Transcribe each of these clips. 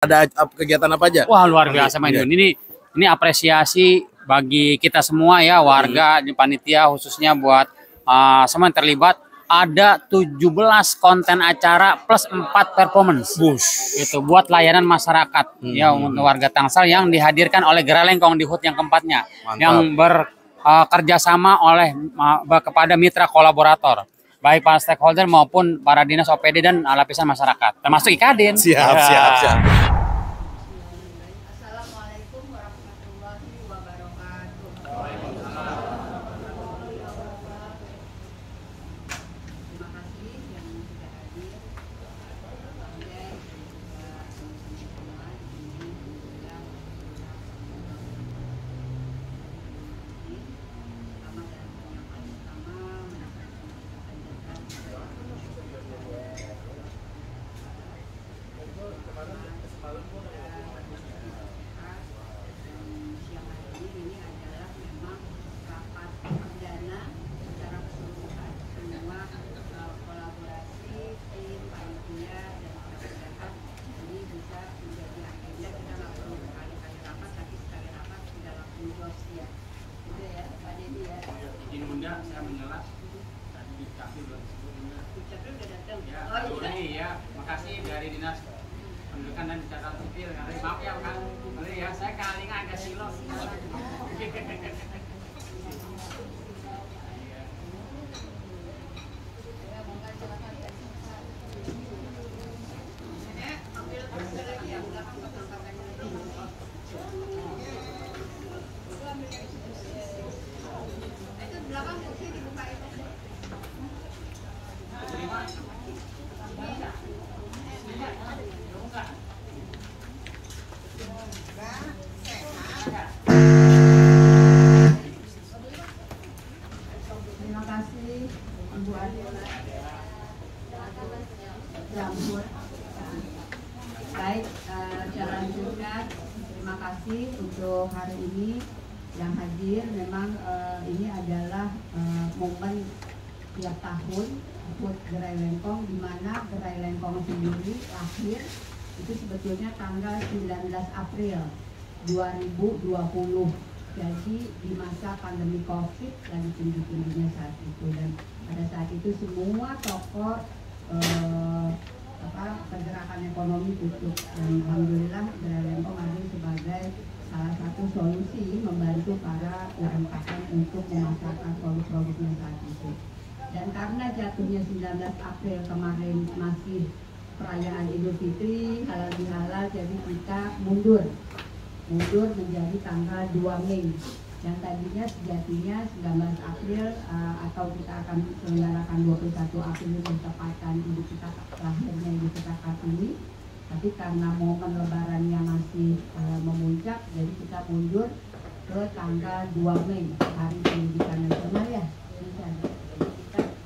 Ada kegiatan apa aja? Wah, luar biasa Mas Jun. Ini apresiasi bagi kita semua ya, warga di panitia, khususnya buat semua yang terlibat. Ada 17 konten acara plus 4 performance. Itu buat layanan masyarakat ya untuk warga Tangsel yang dihadirkan oleh Gerai Lengkong di HUT yang keempatnya. Mantap. Yang bekerjasama oleh kepada mitra kolaborator, baik para stakeholder maupun para dinas OPD dan lapisan masyarakat, termasuk Ikadin. Siap. Assalamualaikum warahmatullahi wabarakatuh. Terima kasih yang sudah hadir. Siang hari ini adalah memang rapat perdana secara keseluruhan semua kolaborasi tim panitia dan masyarakat ini bisa menjadi agenda. Kita nggak perlu berkali-kali rapat, tapi sekali rapat sudah langsung close ya. Gitu ya Pak Dedi ya. Izin Bunda, saya menjelas tadi di Capil belum sebelumnya. Capil udah datang. Ya, Oh iya. ya, makasih dari dinas pendidikan dan catatan sipil. Maaf ya Kang, ya saya kalingan agak silo. Terima kasih Ibu Adela. Jambur. Baik, saya lanjutkan. Terima kasih untuk hari ini yang hadir. Memang ini adalah momen tiap tahun buat Gerai Lengkong, di mana Gerai Lengkong sendiri lahir itu sebetulnya tanggal 19 April 2020. Jadi di masa pandemi COVID lagi tinggi-tingginya saat itu, dan pada saat itu semua tokoh pergerakan ekonomi tutup, dan alhamdulillah Gerai Lengkong hadir sebagai salah satu solusi membantu para UMKM untuk memasarkan produk-produknya saat itu. Dan karena jatuhnya 19 April kemarin masih perayaan Idul Fitri, halal bihalal, jadi kita mundur menjadi tanggal 2 Mei. Yang tadinya sejatinya 19 April atau kita akan selenggarakan 21 April bertepatan ibu kita lahirnya ibu kita Kartini. Tapi karena momen lebarannya masih memuncak, jadi kita mundur ke tanggal 2 Mei, Hari Pendidikan Nasional ya. Jadi kita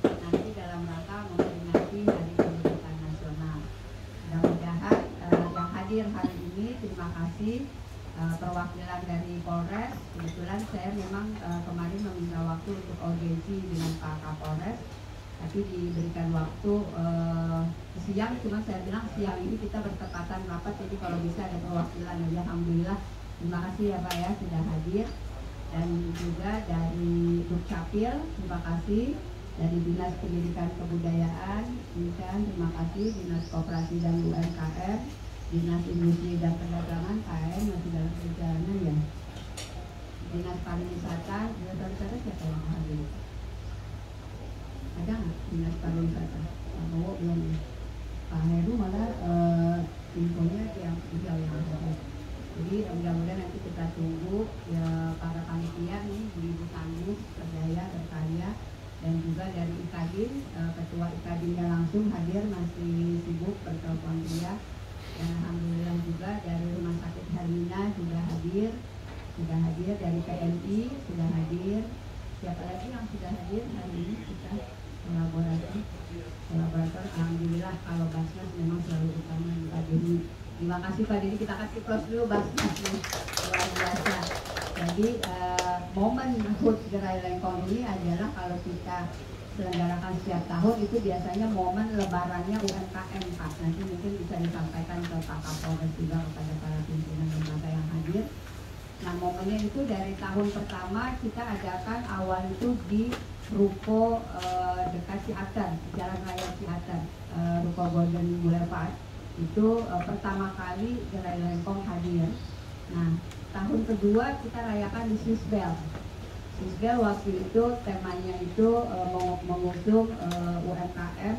nanti dalam rangka memperingati Hari Pendidikan Nasional. Mudah-mudahan yang hadir hari ini, terima kasih. Perwakilan dari Polres, kebetulan saya memang kemarin meminta waktu untuk audiensi dengan Pak Kapolres, tapi diberikan waktu siang, cuma saya bilang siang ini kita bertepatan rapat, jadi kalau bisa ada perwakilan aja. Alhamdulillah, terima kasih ya Pak ya sudah hadir. Dan juga dari Dukcapil, terima kasih. Dari Dinas Pendidikan Kebudayaan, terima kasih. Dinas Koperasi dan UMKM, Dinas Industri dan Perdagangan KM masih dalam perjalanan ya. Dinas Pariwisata siapa yang hadir? Ada nggak Dinas Pariwisata? Pak Bowo belum. Pak Heru malah infonya yang beliau yang hadir. Jadi mudah-mudahan nanti kita tunggu ya para panitia nih, Ibu Tangguh, Berdaya, Berkarya, dan juga dari Ikadin, Ketua Ikadinnya langsung hadir, masih sibuk bertelepon dia. Dan alhamdulillah juga dari Rumah Sakit Hermina sudah hadir dari PMI sudah hadir. Siapa lagi yang sudah hadir hari ini? Kita kolaborator. Alhamdulillah, kalau Basnas memang selalu utama Pak Dedi. Terima kasih Pak Dedi, kita kasih close dulu Basnas nih, luar biasa. Jadi momen HUT Gerai Lengkong ini adalah kalau kita diselenggarakan setiap tahun itu biasanya momen lebarannya UMKM Pak. Nanti mungkin bisa disampaikan ke Pak Kapolres juga kepada para pimpinan lembaga yang hadir. Nah momennya itu dari tahun pertama kita adakan awal itu di Ruko dekat Ciater, Jalan Raya Ciater, Ruko Golden Boulevard. Itu pertama kali Gerai Lempong hadir. Nah tahun kedua kita rayakan di Swissbell. Swissbell waktu itu temanya itu mengusung UMKM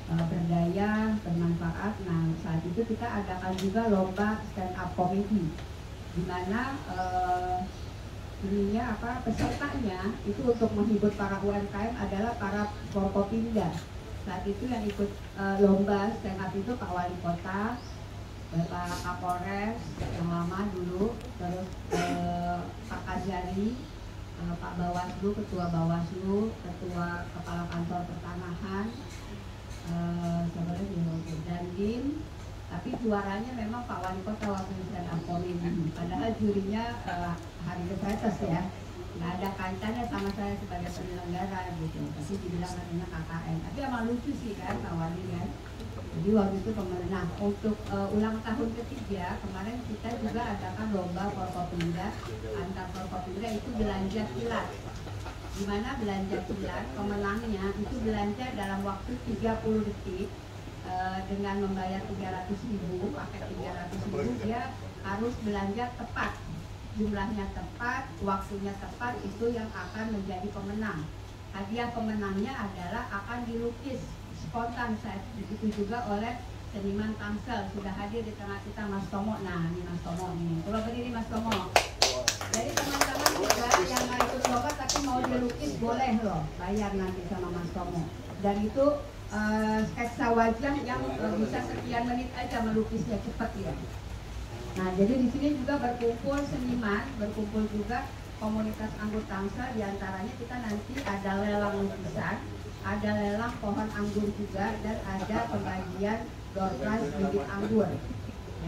berdaya, bermanfaat. Nah saat itu kita adakan juga lomba stand up comedy, di mana pesertanya itu untuk menghibur para UMKM adalah para Forkopimda. Saat itu yang ikut lomba stand up itu Pak Wali Kota, Bapak Kapolres yang lama dulu, terus Pak Kajari, Pak Bawaslu, Ketua Bawaslu, Ketua Kepala Kantor Pertanahan, dan Dim. Tapi juaranya memang Pak Wali Kota waktu stand up comedy. Padahal jurinya Hari Depretes ya, nggak ada kaitannya sama saya sebagai penyelenggara gitu. Tapi dibilang katanya KKN. Tapi emang lucu sih kan Pak Wali kan. Jadi waktu itu pemerintah untuk ulang tahun ketiga kemarin kita juga adakan lomba Forkopimda, antar Forkopimda itu belanja kilat. Di mana belanja kilat pemenangnya itu belanja dalam waktu 30 detik dengan membayar 300.000, pakai 300.000 dia harus belanja tepat. Jumlahnya tepat, waktunya tepat, itu yang akan menjadi pemenang. Hadiah pemenangnya adalah akan dilukis spontan saat itu juga oleh seniman Tangsel. Sudah hadir di tengah kita Mas Tomo. Nah ini Mas Tomo nih, coba berdiri Mas Tomo. Jadi teman-teman juga yang nggak ikut lomba tapi mau dilukis boleh loh, bayar nanti sama Mas Tomo. Dan itu sketsa wajah yang bisa sekian menit aja melukisnya, cepet ya. Nah jadi di sini juga berkumpul seniman, berkumpul juga komunitas anggur Tangsel. Diantaranya kita nanti ada lelang lukisan, ada lelang pohon anggur juga, dan ada pembagian door prize bibit anggur.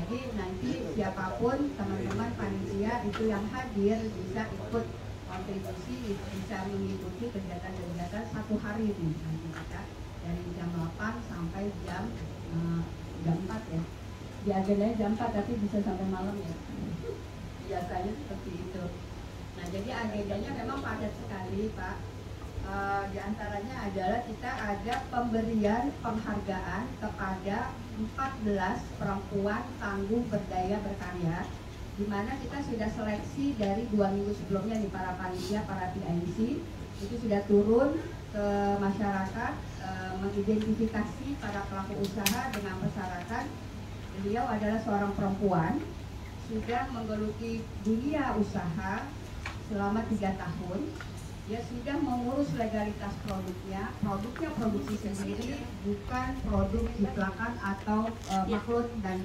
Jadi nanti siapapun teman-teman panitia itu yang hadir bisa ikut kontribusi, bisa mengikuti kegiatan-kegiatan satu hari ini nanti kita dari jam 8 sampai jam 4 ya. Di agendanya jam 4 tapi bisa sampai malam ya. Biasanya seperti itu. Nah jadi agendanya memang padat sekali Pak. Di antaranya adalah kita ada pemberian penghargaan kepada 14 perempuan tangguh berdaya berkarya, di mana kita sudah seleksi dari 2 minggu sebelumnya di para panitia, para PIC itu sudah turun ke masyarakat, mengidentifikasi para pelaku usaha dengan persyaratan beliau adalah seorang perempuan, sudah menggeluti dunia usaha selama 3 tahun. Dia sudah mengurus legalitas produknya produksi sendiri, bukan produk jiplakan atau maklut dan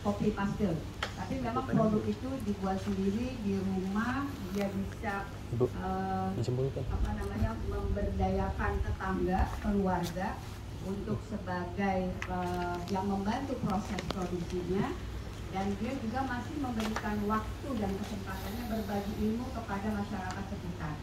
copy paste. Tapi memang produk itu dibuat sendiri di rumah, dia bisa memberdayakan tetangga, keluarga untuk sebagai yang membantu proses produksinya. Dan dia juga masih memberikan waktu dan kesempatannya berbagi ilmu kepada masyarakat sekitar.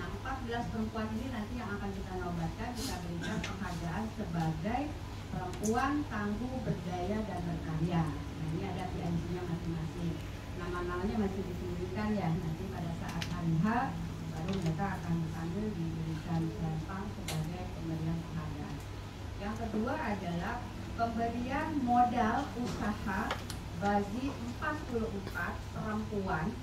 Nah 14 perempuan ini nanti yang akan kita nobatkan, kita berikan penghargaan sebagai perempuan tangguh, berdaya, dan berkarya. Nah ini ada PNC-nya masing-masing. Nama-namanya masih disembunyikan ya, nanti pada saat hari H baru mereka akan dipanggil, diberikan selempang sebagai pemberian penghargaan. Yang kedua adalah pemberian modal usaha bagi 44 perempuan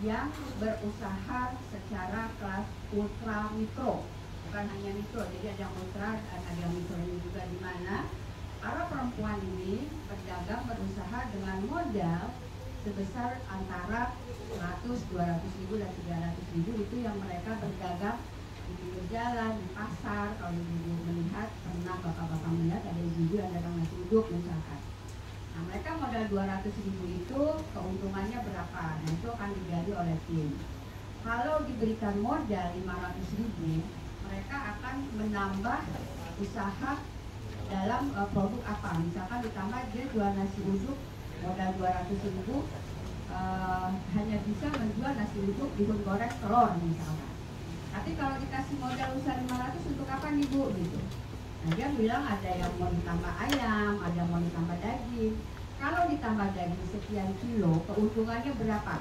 yang berusaha secara kelas ultra mikro, bukan hanya mikro, jadi ada yang ultra dan ada yang mikro ini juga, di mana para perempuan ini berdagang berusaha dengan modal sebesar antara 100, 200 ribu dan 300 ribu, itu yang mereka berdagang di pinggir jalan, di pasar. Kalau ibu melihat, pernah bapak-bapak melihat ada ibu yang dagang nasi uduk misalkan. Nah mereka modal 200 ribu itu keuntungannya berapa? Nah itu akan digali oleh tim. Kalau diberikan modal 500 ribu, mereka akan menambah usaha dalam produk apa? Misalkan ditambah dia jual nasi uduk modal 200 ribu, hanya bisa menjual nasi uduk bihun goreng telur misalkan. Tapi kalau dikasih modal usaha 500 untuk apa nih Bu gitu. Nah dia bilang ada yang mau ditambah ayam, ada yang mau ditambah daging. Kalau ditambah daging sekian kilo, keuntungannya berapa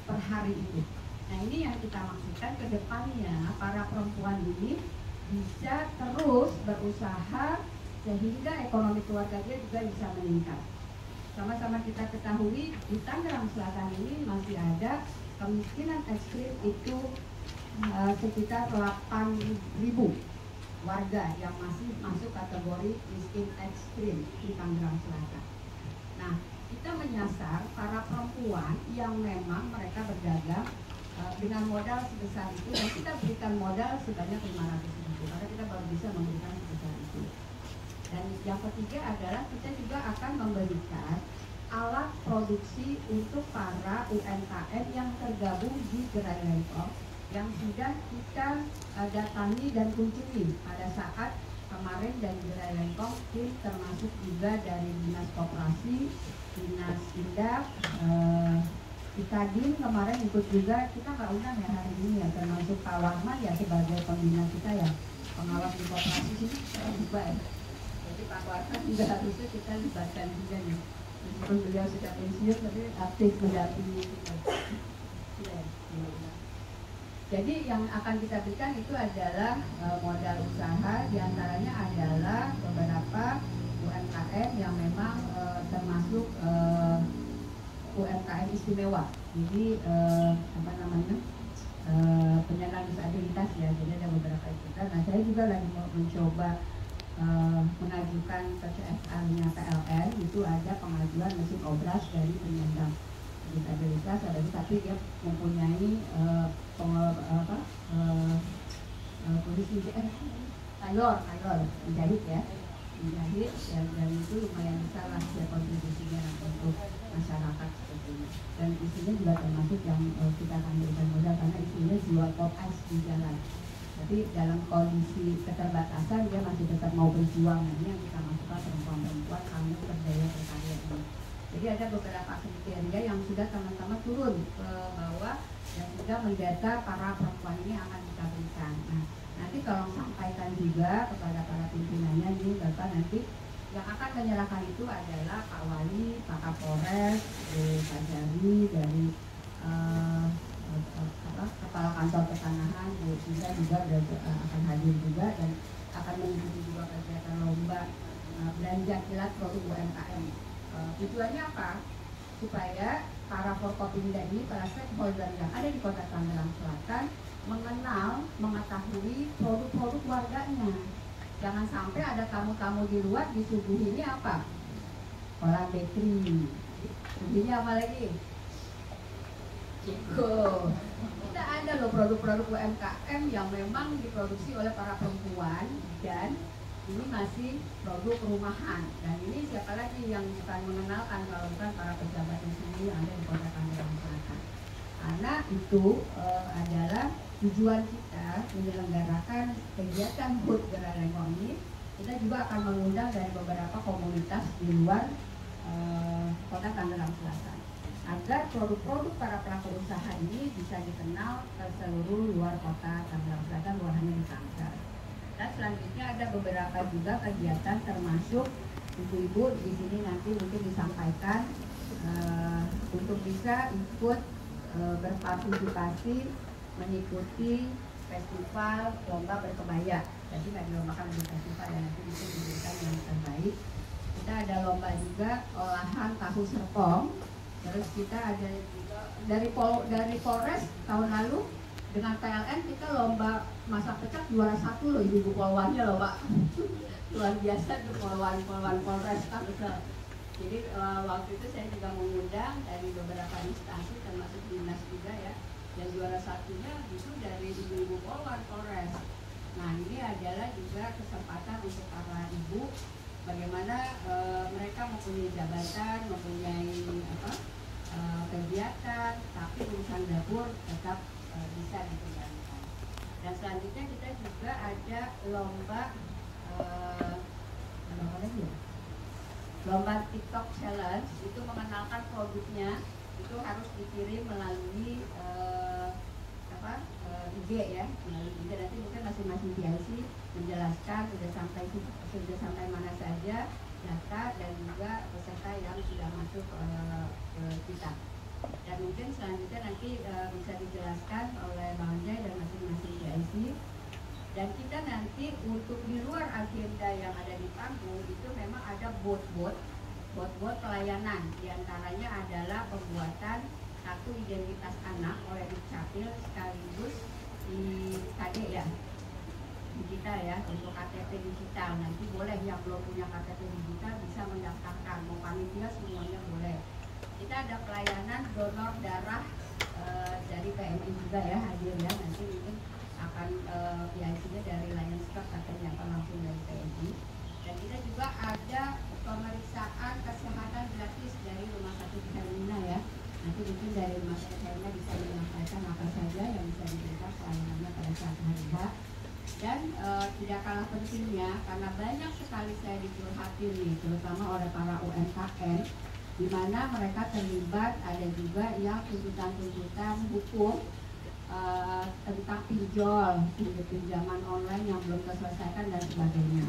per hari itu? Nah ini yang kita maksudkan ke depannya para perempuan ini bisa terus berusaha sehingga ekonomi keluarga dia juga bisa meningkat. Sama-sama kita ketahui di Tangerang Selatan ini masih ada kemiskinan ekstrim itu sekitar 8.000 warga yang masih masuk kategori miskin ekstrim di Tangerang Selatan. Nah, kita menyasar para perempuan yang memang mereka berdagang dengan modal sebesar itu, dan kita berikan modal sebanyak 500.000 karena kita baru bisa memberikan sebesar itu. Dan yang ketiga adalah kita juga akan memberikan alat produksi untuk para UMKM yang tergabung di Gerai Lengkong yang sudah kita datangi dan kunjungi pada saat kemarin dari Gerai Lengkong, tim termasuk juga dari Dinas Koperasi, Dinas Indap, Kadin kemarin ikut juga. Kita nggak undang ya hari ini ya, termasuk Pak Warman ya sebagai pembina kita ya, pengawas di koperasi sini juga ya. Jadi Pak Warman juga harusnya kita libatkan juga nih. Meskipun beliau sudah pensiun tapi aktif mendampingi kita. Jadi yang akan kita berikan itu adalah modal usaha, diantaranya adalah beberapa UMKM yang memang termasuk UMKM istimewa. Jadi apa namanya, penyandang disabilitas ya. Jadi ada beberapa juga. Nah saya juga lagi mau mencoba mengajukan ke CSR-nya PLN, itu ada pengajuan mesin obras dari penyandang disabilitas, ada tapi dia mempunyai kondisi taylor menjahit ya, menjahit dan itu lumayan besar lah ya kontribusinya untuk masyarakat seperti ini. Dan isinya juga termasuk yang kita akan berikan modal karena isinya jual pop ice di jalan. Tapi dalam kondisi keterbatasan dia masih tetap mau berjuang. Ini yang kita masukkan perempuan-perempuan kami berdaya berkarya ini. Jadi ada beberapa kriteria yang sudah teman-teman turun ke bawah dan sudah mendata para perempuan ini akan kita berikan. Nah, nanti tolong sampaikan juga kepada para pimpinannya nih Bapak, nanti yang akan menyerahkan itu adalah Pak Wali, Pak Kapolres, Pak Jari dari Kepala Kantor Pertanahan, Bu Sinta juga akan hadir juga dan akan mengikuti juga kegiatan lomba belanja kilat produk UMKM. Tujuannya apa? Supaya para Forkopimda ini, para stakeholder yang ada di Kota Tangerang Selatan mengenal, mengetahui produk-produk warganya. Jangan sampai ada tamu-tamu di luar disuguhinya apa? Kolam bakery. Suguhinya apa lagi? Ciko. Kita ada loh produk-produk UMKM yang memang diproduksi oleh para perempuan dan ini masih produk rumahan. Dan ini siapa lagi yang bukan mengenalkan kalau bukan para pejabat di sini yang ada di Kota Tangerang Selatan. Karena itu adalah tujuan kita menyelenggarakan kegiatan HUT Gerai Lengkong ini. Kita juga akan mengundang dari beberapa komunitas di luar Kota Tangerang Selatan agar produk-produk para pelaku usaha ini bisa dikenal ke seluruh luar Kota Tangerang Selatan, bukan hanya di Tanger. Dan selanjutnya ada beberapa juga kegiatan termasuk ibu-ibu di sini nanti mungkin disampaikan untuk bisa ikut berpartisipasi mengikuti festival lomba berkebaya. Jadi nggak dilombakan di festival ya, nanti bisa diberikan yang terbaik. Kita ada lomba juga olahan tahu serpong. Terus kita ada juga dari Polres tahun lalu dengan PLN kita lomba masak pecak juara 1 loh, ibu-ibu polwannya loh Pak. Luar biasa tuh polwan Polres kan. Jadi waktu itu saya juga mengundang dari beberapa instansi termasuk dinas juga ya. Dan juara satunya itu dari ibu-ibu polwan Polres. Nah ini adalah juga kesempatan untuk para ibu bagaimana mereka mempunyai jabatan, mempunyai kegiatan, tapi urusan dapur tetap bisa dijalankan. Dan selanjutnya kita juga ada lomba apa lagi ya? Lomba TikTok Challenge, itu mengenalkan produknya, itu harus dikirim melalui IG ya, melalui IG. Nanti mungkin masing-masing PIC menjelaskan sudah sampai mana saja data dan juga peserta yang sudah masuk ke kita. Dan mungkin selanjutnya nanti bisa dijelaskan oleh Bang Jai dan masing-masing PIC. Dan kita nanti untuk di luar agenda yang ada di panggung itu memang ada bot-bot pelayanan. Di antaranya adalah pembuatan satu identitas anak oleh Dukcapil sekaligus di KD ya, digital ya, untuk KTP digital. Nanti boleh yang belum punya KTP digital bisa mendaftarkan, mau panitia semuanya boleh. Kita ada pelayanan donor darah dari PMI juga ya, hadir ya, nanti mungkin akan PIC-nya dari Lions Club katanya atau langsung dari PMI. Dan kita juga ada pemeriksaan kesehatan gratis dari Rumah Sakit Hermina ya. Nanti mungkin dari Rumah Sakit Hermina bisa menyampaikan apa saja yang bisa diberikan pelayanannya pada saat hari H. Dan tidak kalah pentingnya, karena banyak sekali saya dicurhatin nih, terutama oleh para UMKM, di mana mereka terlibat, ada juga yang tuntutan-tuntutan hukum tentang pinjaman online yang belum terselesaikan dan sebagainya.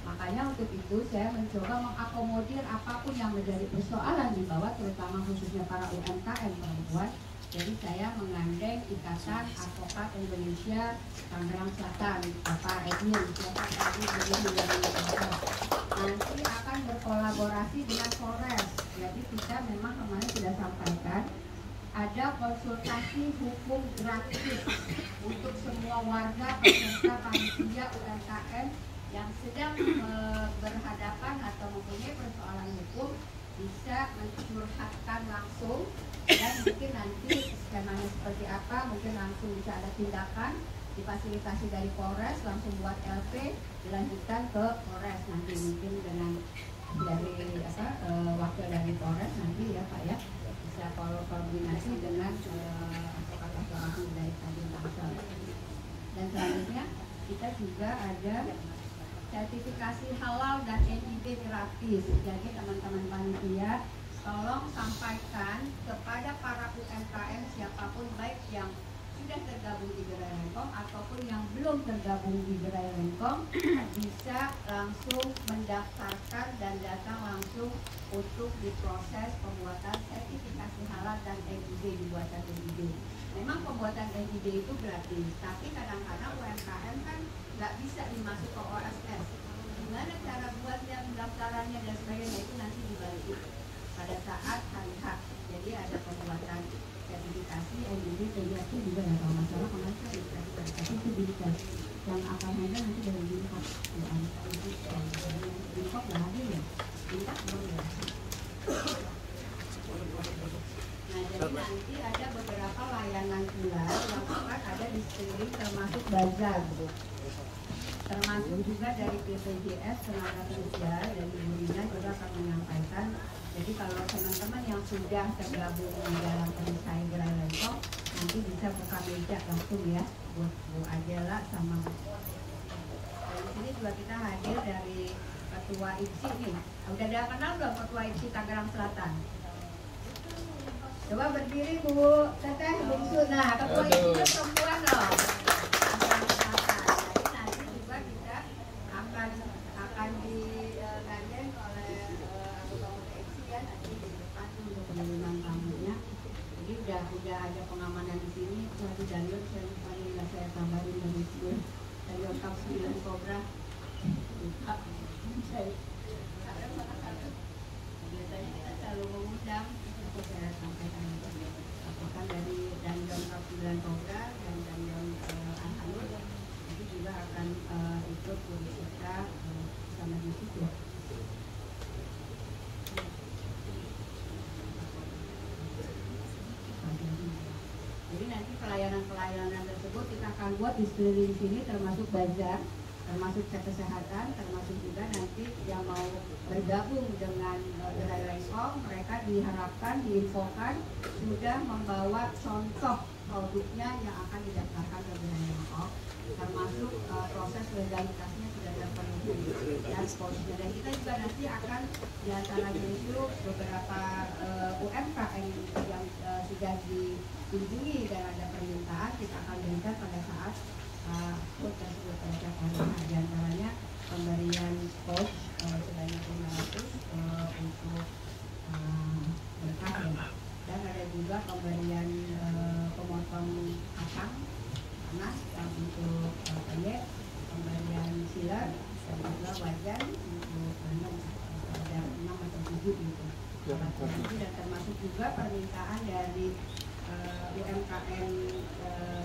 Makanya untuk itu saya mencoba mengakomodir apapun yang menjadi persoalan di bawah, terutama khususnya para UMKM perempuan. Jadi saya menggandeng Ikatan Advokat Indonesia Tangerang Selatan, Bapak Edwin, siapa tadi nanti akan berkolaborasi dengan Polres. Jadi kita memang kemarin sudah sampaikan ada konsultasi hukum gratis untuk semua warga peserta panitia UMKM yang sedang berhadapan atau mempunyai persoalan hukum, bisa mencurhatkan langsung. Dan mungkin nanti skemanya seperti apa, mungkin langsung bisa ada tindakan difasilitasi dari Polres, langsung buat LP, dilanjutkan ke Polres nanti mungkin dengan dari wakil dari Polres nanti ya Pak ya, bisa koordinasi dengan advokat dari Tanjung Tangsel. Dan selanjutnya kita juga ada sertifikasi halal dan NIB gratis. Jadi teman-teman panitia tolong sampaikan kepada para UMKM siapapun, baik yang sudah tergabung di Gerai Lengkong ataupun yang belum tergabung di Gerai Lengkong, bisa langsung mendaftarkan dan datang langsung untuk diproses pembuatan sertifikasi halal dan NIB, dibuatan NIB. Memang pembuatan NIB itu gratis, tapi kadang-kadang UMKM kan nggak bisa dimasuk ke OSS. Gimana cara buatnya, pendaftarannya dan sebagainya, itu nanti dibagi pada saat hari H. Jadi ada pembuatan sertifikasi NIB, PJAC juga ya kalau masalah kemarin sertifikasi itu bisa yang akan ada nanti dari Binkop. Binkop nggak hadir ya? Binkop belum ya? Nah jadi nanti ada beberapa layanan pula yang akan ada di sekeliling, termasuk bazar, termasuk juga dari BPJS Tenaga Kerja dan Ibu Rina juga akan menyampaikan. Jadi kalau teman-teman yang sudah tergabung di dalam perisai Gerai Lengkong nanti bisa buka meja langsung ya, buat Bu Ajela sama Bu. Dan di sini juga kita hadir dari Ketua IPSI nih. Udah ada kenal belum Ketua IPSI Tangerang Selatan? Coba berdiri Bu Teteh Bungsu. Nah, Ketua IPSI perempuan loh. Jadi nanti juga kita akan digandeng oleh pengiriman tamunya. Jadi udah ada pengamanan di sini. Satu Daniel saya tambahin dari sini. Dari lengkap 9 Cobra. Biasanya kita selalu mengundang, itu saya sampaikan apakah dari Daniel lengkap 9 Cobra dan Daniel Anhanur itu juga akan ikut berserta sama di situ. Jadi nanti pelayanan-pelayanan tersebut kita akan buat di sekeliling sini, termasuk bazar, termasuk cek kesehatan, termasuk juga nanti yang mau bergabung dengan Gerai Lengkong, mereka diharapkan, diinfokan sudah membawa contoh produknya yang akan didaftarkan ke Gerai Lengkong, termasuk proses legalitasnya sudah terpenuhi dan seterusnya. Dan kita juga nanti akan diantaranya itu beberapa UMKM yang sudah dikunjungi dan ada permintaan, kita akan berikan pada saat HUT tersebut pada setiap hari. Nah, di antaranya pemberian coach sebanyak 500 untuk berkah ya. Dan ada juga pemberian pemotong kacang panas yang untuk proyek, pemberian sealer dan juga wajan untuk tanam ada 6 atau 7 gitu. Dan termasuk juga permintaan dari UMKM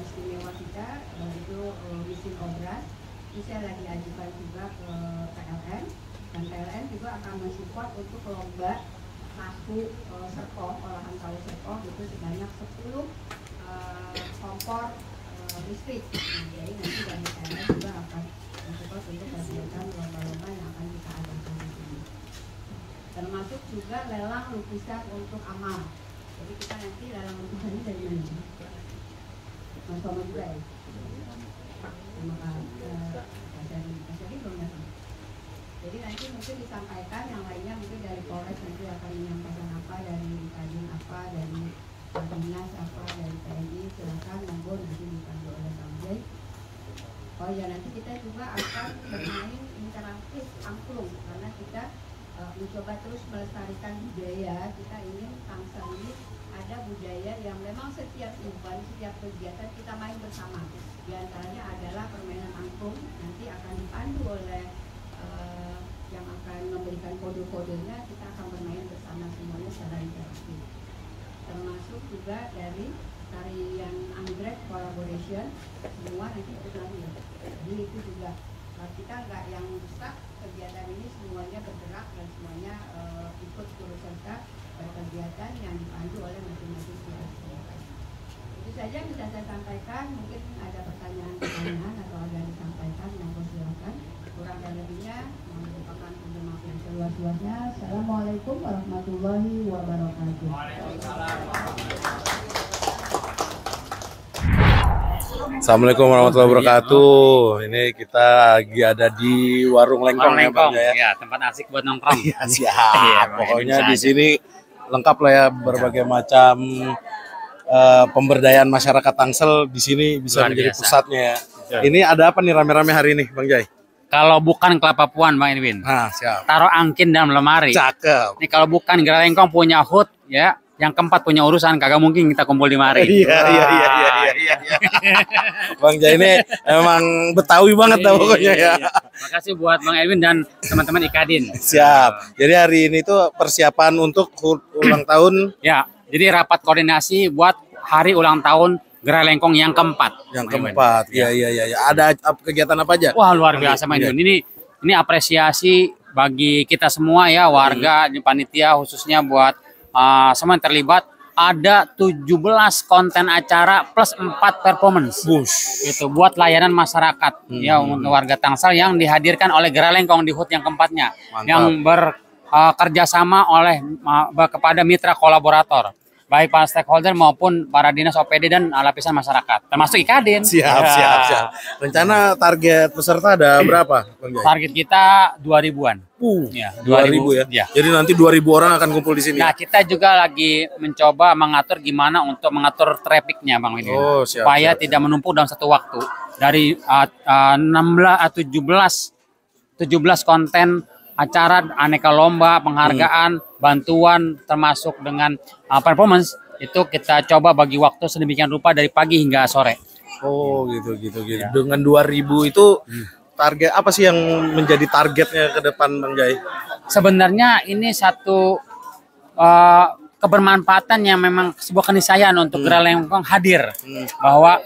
istimewa kita itu mesin obras itu saya lagi ajukan juga ke PLN, dan PLN juga akan mensupport untuk lomba tahu serpoh, olahan tahu serpoh itu sebanyak 10 kompor listrik. Nah, jadi nanti dari PLN juga akan mensupport untuk menjalankan lomba-lomba yang akan kita adakan di sini. Termasuk juga lelang lukisan untuk amal. Jadi kita nanti lelang lukisannya dari mana? Mas Thomas juga ya? Jadi nanti mungkin disampaikan, yang lainnya mungkin dari Polres nanti akan menyampaikan apa, dari Kadin apa, dari Dinas apa, dari TNI, silakan monggo nanti dipandu oleh Bang Jai. Oh ya, nanti kita juga akan bermain interaktif angklung karena kita mencoba terus melestarikan budaya. Kita ingin Tangsel ini ada budaya yang memang setiap event, setiap kegiatan kita main bersama. Di antaranya adalah permainan angklung, nanti akan dipandu oleh yang akan memberikan kode-kodenya, kita akan bermain bersama semuanya secara interaktif. Termasuk juga dari tarian anggrek collaboration, semua nanti ikut lagi ya. Jadi itu juga kita nggak yang stuck, kegiatan ini semuanya bergerak dan semuanya ikut turut serta pada kegiatan yang dipandu oleh masing-masing pihak. Itu saja yang bisa saya sampaikan. Mungkin ada pertanyaan atau ada yang disampaikan, yang silakan. Kurang dan lebihnya mohon dimaafkan, mohon maaf yang seluas-luasnya. Assalamualaikum warahmatullahi wabarakatuh. Assalamualaikum warahmatullahi wabarakatuh. Ini kita lagi ada di Warung Lengkong ya, Bang ya. Ya, tempat asik buat nongkrong. Iya, siap. Pokoknya di sini lengkap lah ya, berbagai macam pemberdayaan masyarakat Tangsel di sini bisa menjadi pusatnya ya. Ini ada apa nih rame-rame hari ini, Bang Jai? Kalau bukan Kelapa Puan, Bang Edwin. Nah, siap. Taruh angkin dalam lemari. Cakep. Ini kalau bukan Gerak Lengkong punya HUT ya, yang keempat punya urusan, kagak mungkin kita kumpul di mari. Iya. Bang Jai ini emang Betawi banget dah pokoknya ya. Makasih buat Bang Edwin dan teman-teman Ikadin. Siap. Jadi hari ini tuh persiapan untuk ulang tahun. Ya, jadi rapat koordinasi buat hari ulang tahun Gerak Lengkong yang keempat. Yang keempat. Iya. Ada kegiatan apa aja? Wah, luar biasa Bang Edwin. Ini apresiasi bagi kita semua ya, warga di panitia, khususnya buat semua yang terlibat. Ada 17 konten acara plus 4 performance. Itu buat layanan masyarakat ya untuk warga Tangsel yang dihadirkan oleh Gerak Lengkong di HUT yang keempatnya. Mantap. Yang bekerjasama oleh kepada mitra kolaborator, baik para stakeholder maupun para dinas OPD dan lapisan masyarakat, termasuk Ikadin. Siap. Rencana target peserta ada berapa, Bang Jai? Target kita 2000-an. Ya, 2000 ya. Jadi nanti 2000 orang akan kumpul di sini. Nah, kita juga lagi mencoba mengatur gimana untuk mengatur trafficnya, Bang Widin. Supaya tidak menumpuk dalam satu waktu. Dari 17 konten acara, aneka lomba, penghargaan, bantuan, termasuk dengan performance, itu kita coba bagi waktu sedemikian rupa dari pagi hingga sore. Oh gitu. Ya. Dengan 2000 itu target apa sih yang menjadi targetnya ke depan, Bang Jai? Sebenarnya ini satu kebermanfaatan yang memang sebuah keniscayaan untuk Gerak Lengkong hadir. Bahwa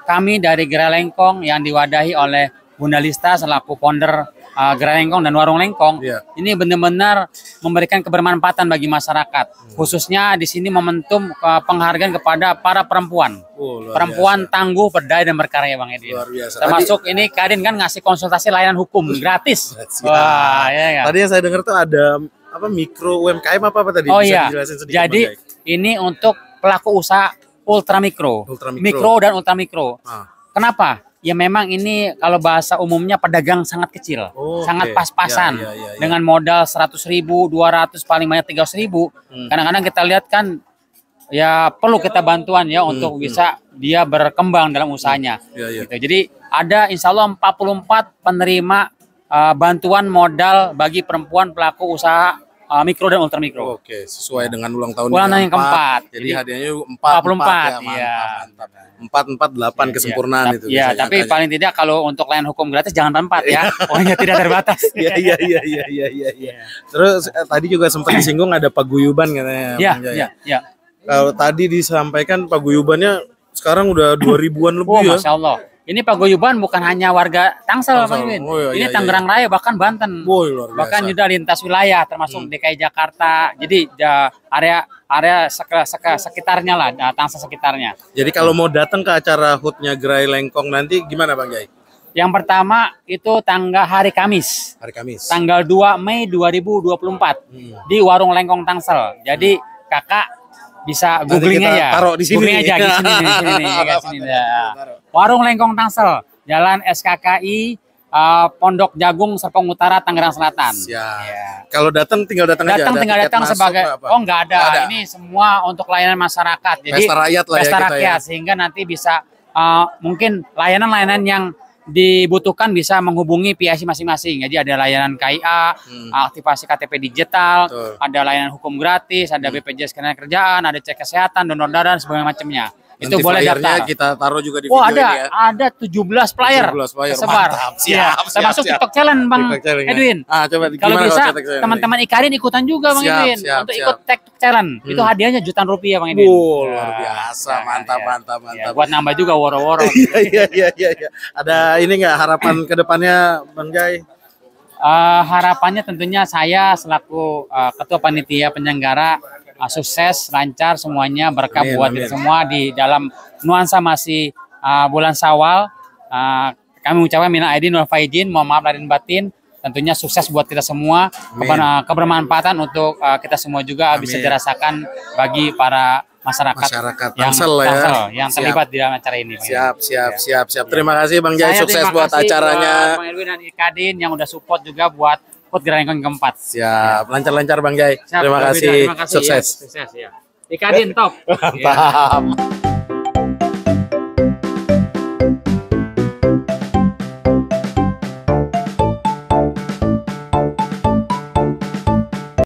kami dari Gerak Lengkong yang diwadahi oleh Bunda Lista selaku founder Gerak Lengkong dan Warung Lengkong, ini benar-benar memberikan kebermanfaatan bagi masyarakat. Khususnya di sini momentum penghargaan kepada para perempuan. Perempuan tangguh, berdaya dan berkarya, Bang Edwin. Luar biasa. Termasuk ini Kadin kan ngasih konsultasi layanan hukum gratis. Wah, ya. Tadi yang saya dengar tuh ada apa mikro UMKM apa tadi? Oh bisa iya. Sedikit, jadi ini untuk pelaku usaha ultramikro, mikro dan ultramikro. Kenapa? Ya memang ini kalau bahasa umumnya pedagang sangat kecil, sangat pas-pasan, dengan modal 100.000, 200, paling banyak 300.000. Kadang-kadang kita lihat kan ya perlu kita bantuan ya untuk bisa dia berkembang dalam usahanya. Gitu. Jadi ada insya Allah 44 penerima bantuan modal bagi perempuan pelaku usaha mikro dan ultramikro. Oke, sesuai dengan ulang tahun yang keempat. Jadi hadiahnya 44 ya. Mantap. 448 kesempurnaan itu. Ya, tapi paling tidak kalau untuk layanan hukum gratis jangan 4 ya. Pokoknya tidak terbatas. Iya. Terus tadi juga sempat disinggung ada paguyuban katanya. Iya. Kalau tadi disampaikan paguyubannya sekarang udah 2000-an lebih ya. Masya Allah. Ini paguyuban bukan hanya warga Tangsel, Bang Edwin. Ini Tangerang Raya bahkan Banten. Bahkan juga lintas wilayah termasuk DKI Jakarta. Jadi area sekitarnya lah, Tangsel sekitarnya. Jadi kalau mau datang ke acara HUT-nya Gerai Lengkong nanti gimana Bang Jai? Yang pertama itu hari Kamis. Tanggal 2 Mei 2024 di Warung Lengkong Tangsel. Jadi kakak bisa googling aja. Taruh di sini. Googling aja di sini. Warung Lengkong Tangsel, Jalan SKKI Pondok Jagung Serpong Utara Tangerang Selatan. Ya. Kalau datang tinggal datang aja. Tinggal datang sebagai enggak ada. Ini semua untuk layanan masyarakat. Jadi pesta rakyat lah pesta ya rakyat kita ya. Sehingga nanti bisa mungkin layanan-layanan yang dibutuhkan bisa menghubungi PIC masing-masing. Jadi ada layanan KIA, aktivasi KTP digital, ada layanan hukum gratis, ada BPJS Ketenagakerjaan, ada cek kesehatan, donor darah dan sebagainya macamnya. Itu boleh daftar. Kita taruh juga di video ini ya. Ada 17 flyer. Sebar. Siap. Termasuk TikTok Challenge Bang Edwin. Coba kalau bisa teman-teman Ikarin ikutan juga Bang Edwin untuk ikut TikTok Challenge. Itu hadiahnya jutaan rupiah Bang Edwin. Luar biasa, mantap. Buat nambah juga woro-woro. Iya. Ada ini nggak harapan ke depannya Bang Jai? Harapannya tentunya saya selaku ketua panitia penyelenggara sukses, lancar semuanya, berkah buat kita semua di dalam nuansa masih bulan Syawal. Kami mengucapkan minal aidin wal faizin, mohon maaf lahir dan batin. Tentunya sukses buat kita semua, kebermanfaatan untuk kita semua juga bisa dirasakan bagi para masyarakat Tangsel yang terlibat di dalam acara ini. Siap. Terima kasih Bang Jai, sukses buat acaranya. Bang Edwin dan Ikadin yang udah support juga buat HUT Gerai Lengkong keempat. Siap, lancar-lancar Bang Jai. Terima kasih. Sukses. Ya. Ikadin top. Mantap.